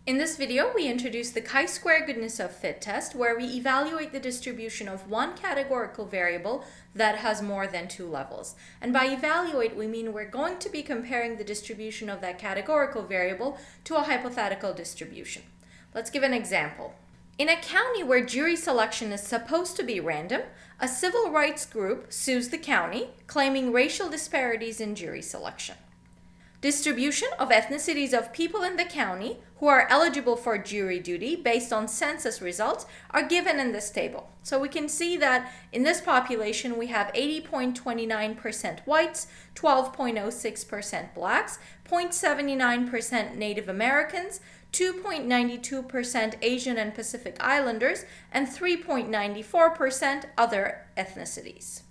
In this video, we introduce the chi-square goodness of fit test, where we evaluate the distribution of one categorical variable that has more than two levels. And by evaluate, we mean we're going to be comparing the distribution of that categorical variable to a hypothetical distribution. Let's give an example. In a county where jury selection is supposed to be random, a civil rights group sues the county, claiming racial disparities in jury selection. Distribution of ethnicities of people in the county who are eligible for jury duty based on census results are given in this table. So we can see that in this population we have 80.29% whites, 12.06% blacks, 0.79% Native Americans, 2.92% Asian and Pacific Islanders, and 3.94% other ethnicities.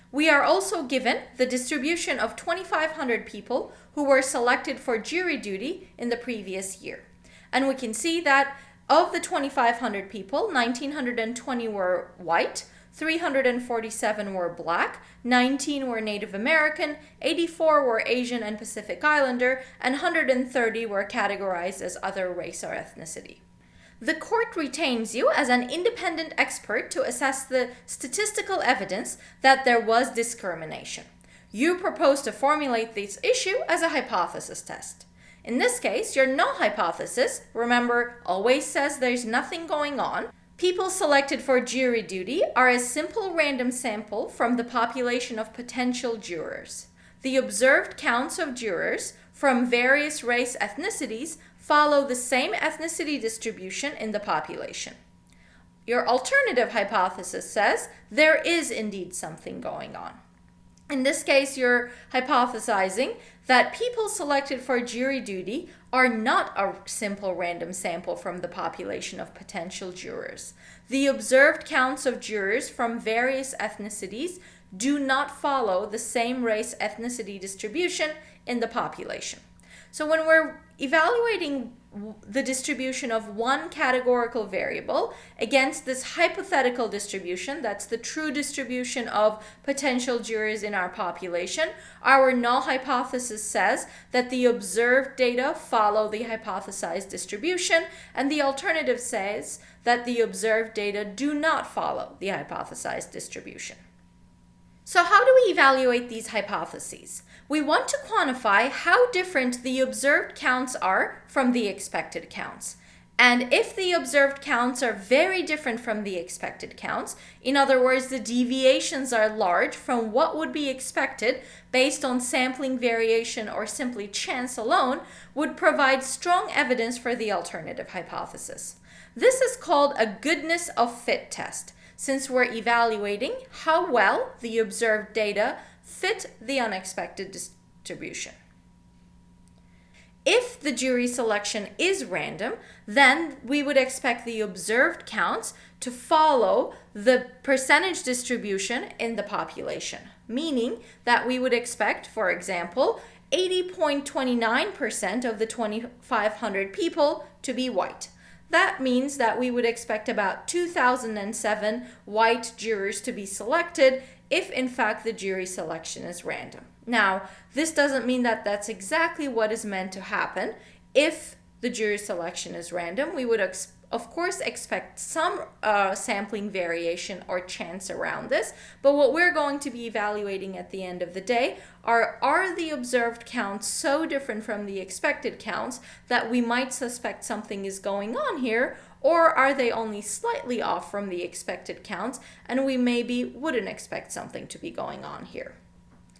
We are also given the distribution of 2,500 people who were selected for jury duty in the previous year. And we can see that of the 2,500 people, 1,920 were white, 347 were black, 19 were Native American, 84 were Asian and Pacific Islander, and 130 were categorized as other race or ethnicity. The court retains you as an independent expert to assess the statistical evidence that there was discrimination. You propose to formulate this issue as a hypothesis test. In this case, your null hypothesis, remember, always says there's nothing going on. People selected for jury duty are a simple random sample from the population of potential jurors. The observed counts of jurors from various race ethnicities follow the same ethnicity distribution in the population. Your alternative hypothesis says there is indeed something going on. In this case, you're hypothesizing that people selected for jury duty are not a simple random sample from the population of potential jurors. The observed counts of jurors from various ethnicities do not follow the same race ethnicity distribution in the population. So when we're evaluating the distribution of one categorical variable against this hypothetical distribution, that's the true distribution of potential jurors in our population, our null hypothesis says that the observed data follow the hypothesized distribution, and the alternative says that the observed data do not follow the hypothesized distribution. So how do we evaluate these hypotheses? We want to quantify how different the observed counts are from the expected counts. And if the observed counts are very different from the expected counts, in other words, the deviations are large from what would be expected based on sampling variation or simply chance alone, would provide strong evidence for the alternative hypothesis. This is called a goodness of fit test, since we're evaluating how well the observed data fit the unexpected distribution. If the jury selection is random, then we would expect the observed counts to follow the percentage distribution in the population, meaning that we would expect, for example, 80.29% of the 2,500 people to be white. That means that we would expect about 2,007 white jurors to be selected if in fact the jury selection is random. Now, this doesn't mean that that's exactly what is meant to happen. If the jury selection is random, we would of course expect some sampling variation or chance around this, but what we're going to be evaluating at the end of the day are the observed counts so different from the expected counts that we might suspect something is going on here, or are they only slightly off from the expected counts and we maybe wouldn't expect something to be going on here.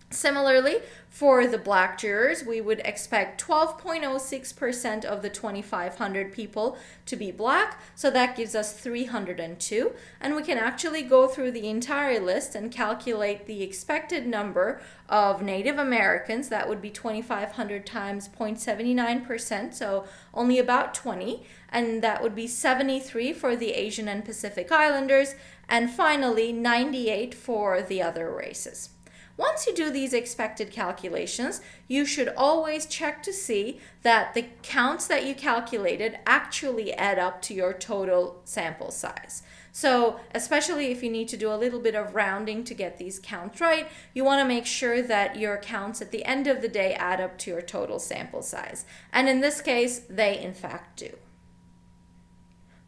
Similarly, for the black jurors, we would expect 12.06% of the 2,500 people to be black, so that gives us 302, and we can actually go through the entire list and calculate the expected number of Native Americans. That would be 2,500 times 0.79%, so only about 20, and that would be 73 for the Asian and Pacific Islanders, and finally 98 for the other races. Once you do these expected calculations, you should always check to see that the counts that you calculated actually add up to your total sample size. So especially if you need to do a little bit of rounding to get these counts right, you want to make sure that your counts at the end of the day add up to your total sample size. And in this case, they in fact do.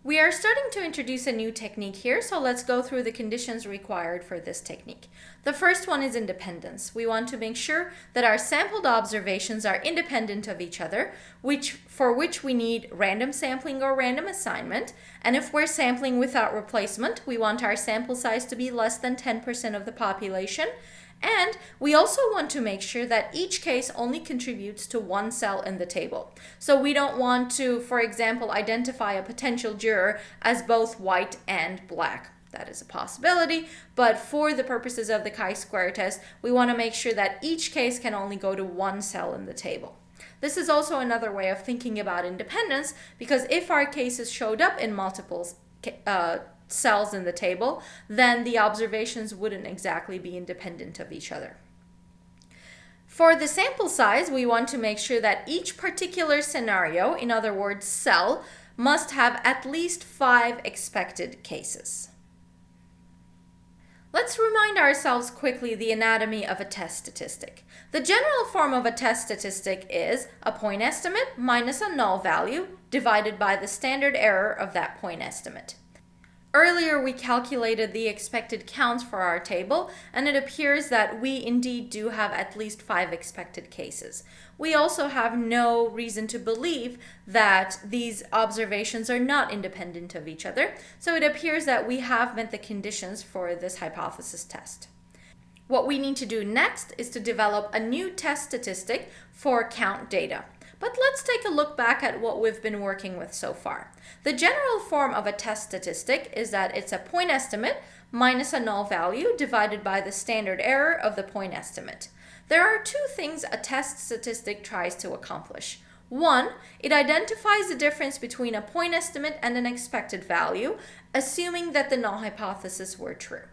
We are starting to introduce a new technique here, so let's go through the conditions required for this technique. The first one is independence. We want to make sure that our sampled observations are independent of each other, for which we need random sampling or random assignment. And if we're sampling without replacement, we want our sample size to be less than 10% of the population. And we also want to make sure that each case only contributes to one cell in the table. So we don't want to, for example, identify a potential juror as both white and black. That is a possibility, but for the purposes of the chi-square test, we want to make sure that each case can only go to one cell in the table. This is also another way of thinking about independence, because if our cases showed up in multiple cells in the table, then the observations wouldn't exactly be independent of each other. For the sample size, we want to make sure that each particular scenario, in other words, cell, must have at least 5 expected cases. Let's remind ourselves quickly the anatomy of a test statistic. The general form of a test statistic is a point estimate minus a null value divided by the standard error of that point estimate. Earlier, we calculated the expected counts for our table, and it appears that we indeed do have at least 5 expected cases. We also have no reason to believe that these observations are not independent of each other, so it appears that we have met the conditions for this hypothesis test. What we need to do next is to develop a new test statistic for count data. But let's take a look back at what we've been working with so far. The general form of a test statistic is that it's a point estimate minus a null value divided by the standard error of the point estimate. There are 2 things a test statistic tries to accomplish. 1, it identifies the difference between a point estimate and an expected value, assuming that the null hypothesis were true.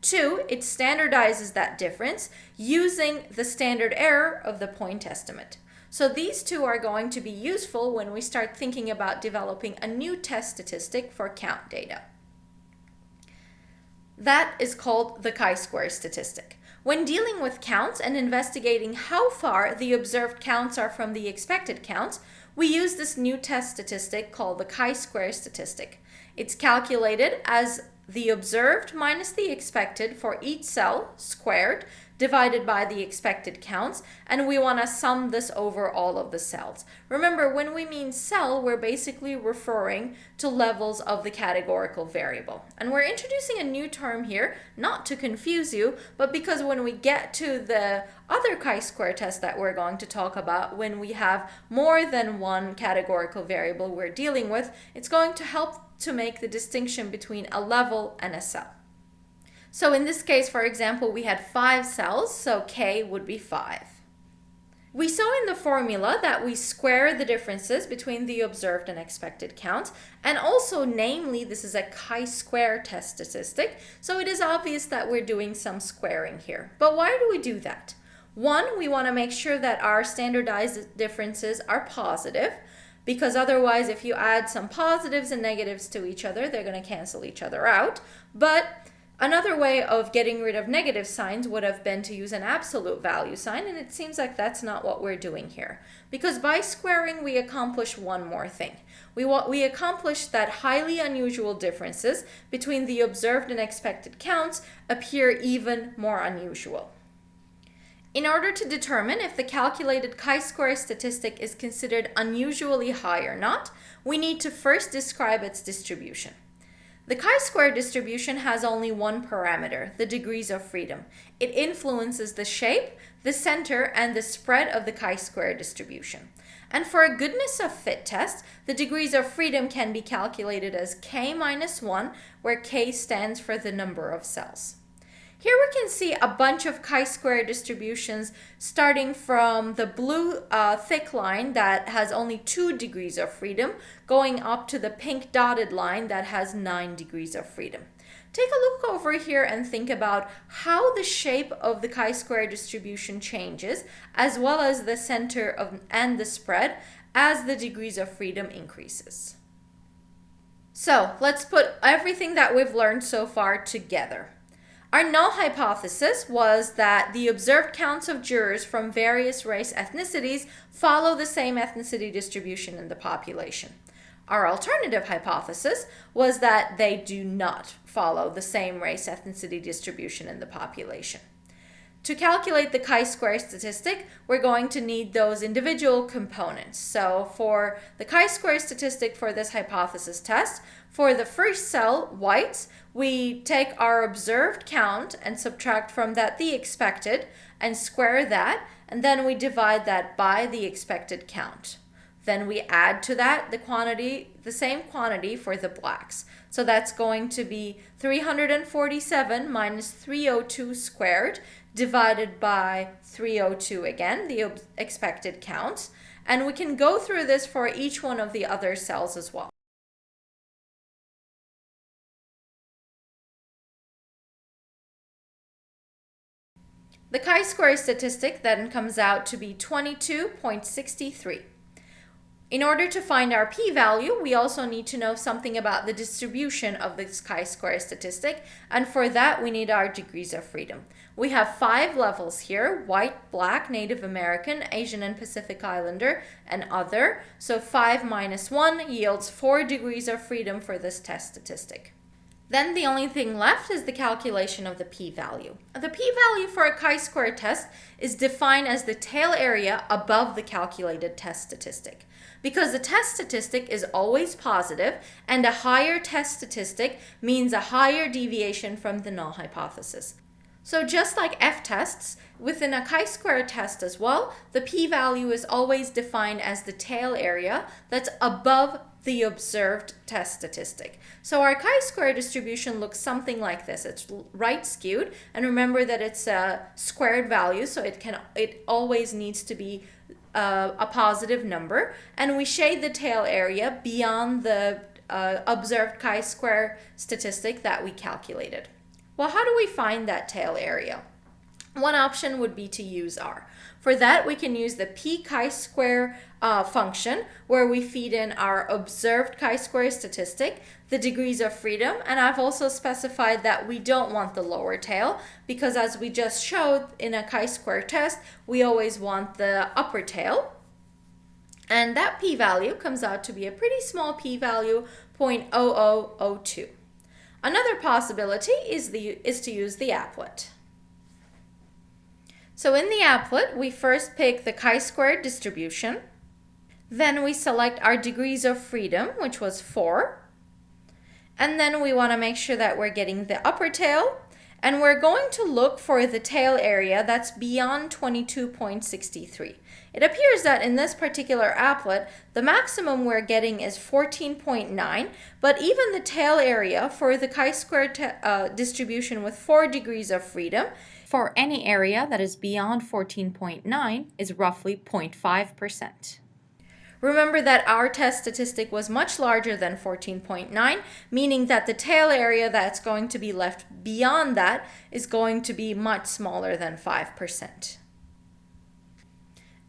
2, it standardizes that difference using the standard error of the point estimate. So these 2 are going to be useful when we start thinking about developing a new test statistic for count data. That is called the chi-square statistic. When dealing with counts and investigating how far the observed counts are from the expected counts, we use this new test statistic called the chi-square statistic. It's calculated as the observed minus the expected for each cell squared divided by the expected counts, and we want to sum this over all of the cells. Remember, when we mean cell, we're basically referring to levels of the categorical variable. And we're introducing a new term here, not to confuse you, but because when we get to the other chi-square test that we're going to talk about, when we have more than one categorical variable we're dealing with, it's going to help to make the distinction between a level and a cell. So in this case, for example, we had 5 cells, so K would be 5. We saw in the formula that we square the differences between the observed and expected counts, and also, namely, this is a chi-square test statistic, so it is obvious that we're doing some squaring here. But why do we do that? 1, we want to make sure that our standardized differences are positive, because otherwise, if you add some positives and negatives to each other, they're going to cancel each other out. But another way of getting rid of negative signs would have been to use an absolute value sign, and it seems like that's not what we're doing here. Because by squaring, we accomplish one more thing. We accomplish that highly unusual differences between the observed and expected counts appear even more unusual. In order to determine if the calculated chi-square statistic is considered unusually high or not, we need to first describe its distribution. The chi-square distribution has only one parameter, the degrees of freedom. It influences the shape, the center, and the spread of the chi-square distribution. And for a goodness of fit test, the degrees of freedom can be calculated as k minus 1, where k stands for the number of cells. Here we can see a bunch of chi-square distributions starting from the blue thick line that has only 2 degrees of freedom, going up to the pink dotted line that has 9 degrees of freedom. Take a look over here and think about how the shape of the chi-square distribution changes, as well as the center and the spread as the degrees of freedom increases. So let's put everything that we've learned so far together. Our null hypothesis was that the observed counts of jurors from various race ethnicities follow the same ethnicity distribution in the population. Our alternative hypothesis was that they do not follow the same race ethnicity distribution in the population. To calculate the chi-square statistic, we're going to need those individual components. So for the chi-square statistic for this hypothesis test, for the first cell, whites, we take our observed count and subtract from that the expected and square that, and then we divide that by the expected count. Then we add to that the same quantity for the blacks. So that's going to be 347 minus 302 squared divided by 302 again, the expected count. And we can go through this for each one of the other cells as well. The chi-square statistic then comes out to be 22.63. In order to find our p-value, we also need to know something about the distribution of this chi-square statistic, and for that we need our degrees of freedom. We have 5 levels here: white, black, Native American, Asian and Pacific Islander, and other. So 5 minus 1 yields 4 degrees of freedom for this test statistic. Then the only thing left is the calculation of the p-value. The p-value for a chi-square test is defined as the tail area above the calculated test statistic. Because the test statistic is always positive, and a higher test statistic means a higher deviation from the null hypothesis. So just like f-tests, within a chi-square test as well, the p-value is always defined as the tail area that's above the observed test statistic. So our chi-square distribution looks something like this. It's right skewed, and remember that it's a squared value, so it always needs to be a positive number, and we shade the tail area beyond the observed chi-square statistic that we calculated. Well, how do we find that tail area? One option would be to use R. For that, we can use the p chi-square function, where we feed in our observed chi-square statistic, the degrees of freedom, and I've also specified that we don't want the lower tail, because as we just showed in a chi-square test, we always want the upper tail. And that p-value comes out to be a pretty small p-value, 0.0002. Another possibility is to use the applet. So in the applet, we first pick the chi-square distribution. Then we select our degrees of freedom, which was 4. And then we want to make sure that we're getting the upper tail. And we're going to look for the tail area that's beyond 22.63. It appears that in this particular applet, the maximum we're getting is 14.9, but even the tail area for the chi-square distribution with 4 degrees of freedom for any area that is beyond 14.9 is roughly 0.5%. Remember that our test statistic was much larger than 14.9, meaning that the tail area that's going to be left beyond that is going to be much smaller than 5%.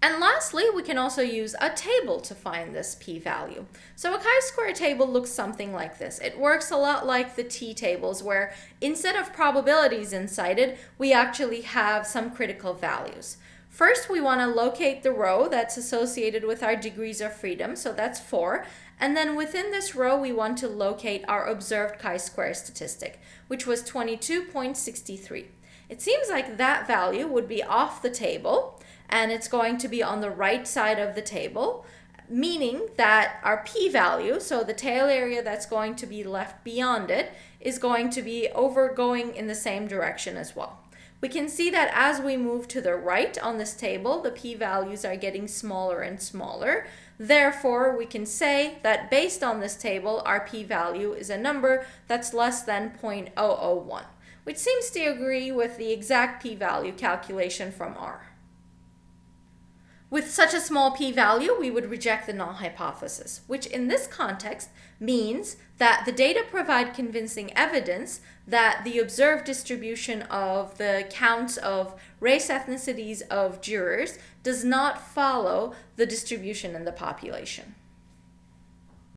And lastly, we can also use a table to find this p-value. So a chi-square table looks something like this. It works a lot like the t-tables, where instead of probabilities incited, we actually have some critical values. First, we want to locate the row that's associated with our degrees of freedom, so that's 4. And then within this row, we want to locate our observed chi-square statistic, which was 22.63. It seems like that value would be off the table, and it's going to be on the right side of the table, meaning that our p-value, so the tail area that's going to be left beyond it, is going to be going in the same direction as well. We can see that as we move to the right on this table, the p-values are getting smaller and smaller. Therefore, we can say that based on this table, our p-value is a number that's less than 0.001, which seems to agree with the exact p-value calculation from R. With such a small p-value, we would reject the null hypothesis, which in this context means that the data provide convincing evidence that the observed distribution of the counts of race ethnicities of jurors does not follow the distribution in the population.